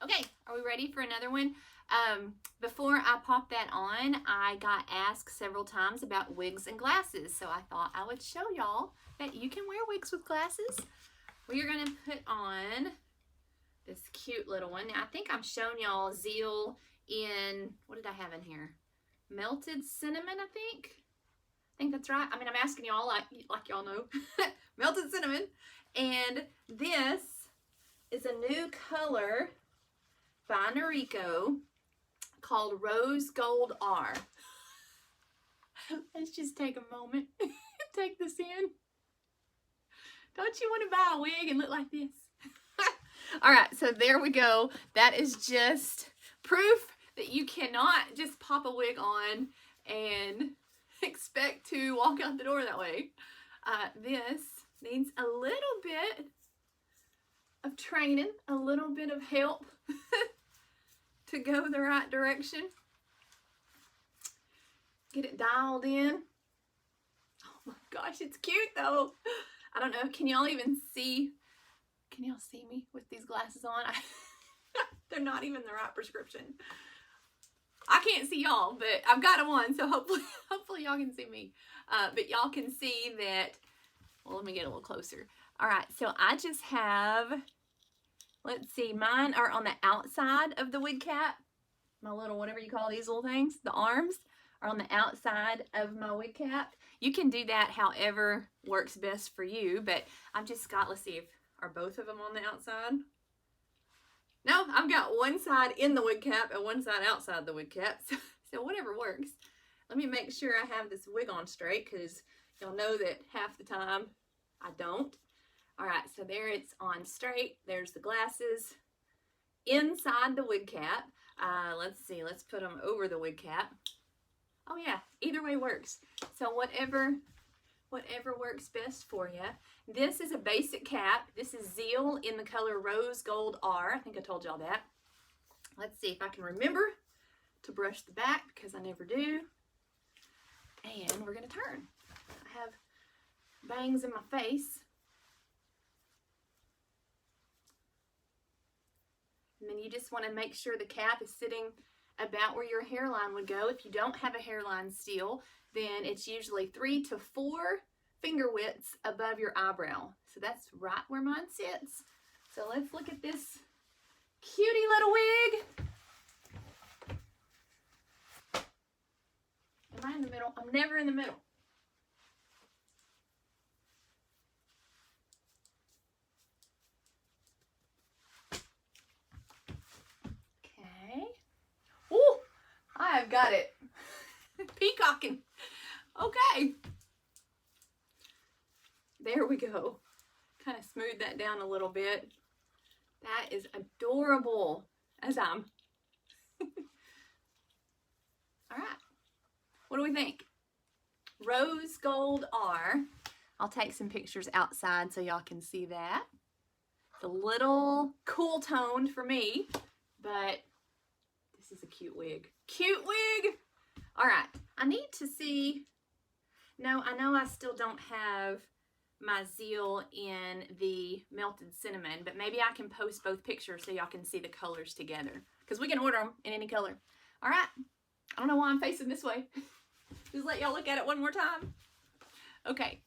Okay, are we ready for another one? Before I pop that on, I got asked several times about wigs and glasses, so I thought I would show y'all that you can wear wigs with glasses. We are going to put on this cute little one. Now, I think I'm showing y'all Zeal in, what did I have in here? Melted cinnamon, I think. I think that's right. I mean, I'm asking y'all like y'all know. Melted cinnamon. And this is a new color by Noriko called Rose Gold R. Let's just take a moment and take this in. Don't you want to buy a wig and look like this? All right, so there we go. That is just proof that you cannot just pop a wig on and expect to walk out the door that way. This needs a little bit of training, a little bit of help to go the right direction. Get it dialed in. Oh my gosh, it's cute though. I don't know, can y'all even see? Can y'all see me with these glasses on? They're not even the right prescription. I can't see y'all, but I've got them on, so hopefully y'all can see me. But y'all can see that, well, let me get a little closer. All right, so I just have, let's see, mine are on the outside of the wig cap. My little, whatever you call these little things, the arms are on the outside of my wig cap. You can do that however works best for you, but I've just got, let's see, if are both of them on the outside? No, I've got one side in the wig cap and one side outside the wig cap, so whatever works. Let me make sure I have this wig on straight, because y'all know that half the time I don't. All right, so there it's on straight. There's the glasses inside the wig cap. Let's see, let's put them over the wig cap. Oh yeah, either way works. So whatever works best for you. This is a basic cap. This is Zeal in the color Rose Gold R. I think I told y'all that. Let's see if I can remember to brush the back, because I never do. And we're gonna turn. I have bangs in my face. And then you just want to make sure the cap is sitting about where your hairline would go. If you don't have a hairline still, then it's usually 3 to 4 finger widths above your eyebrow. So that's right where mine sits. So let's look at this cutie little wig. Am I in the middle? I'm never in the middle. Okay. Ooh, I have got it. Peacocking. Okay. There we go. Kind of smooth that down a little bit. That is adorable. As I'm. All right. What do we think? Rose Gold R. I'll take some pictures outside so y'all can see that. It's a little cool toned for me, but this is a cute wig. Cute wig! All right, I need to see, no, I know I still don't have my Zeal in the melted cinnamon, but maybe I can post both pictures so y'all can see the colors together, because we can order them in any color. All right, I don't know why I'm facing this way. Just let y'all look at it one more time. Okay,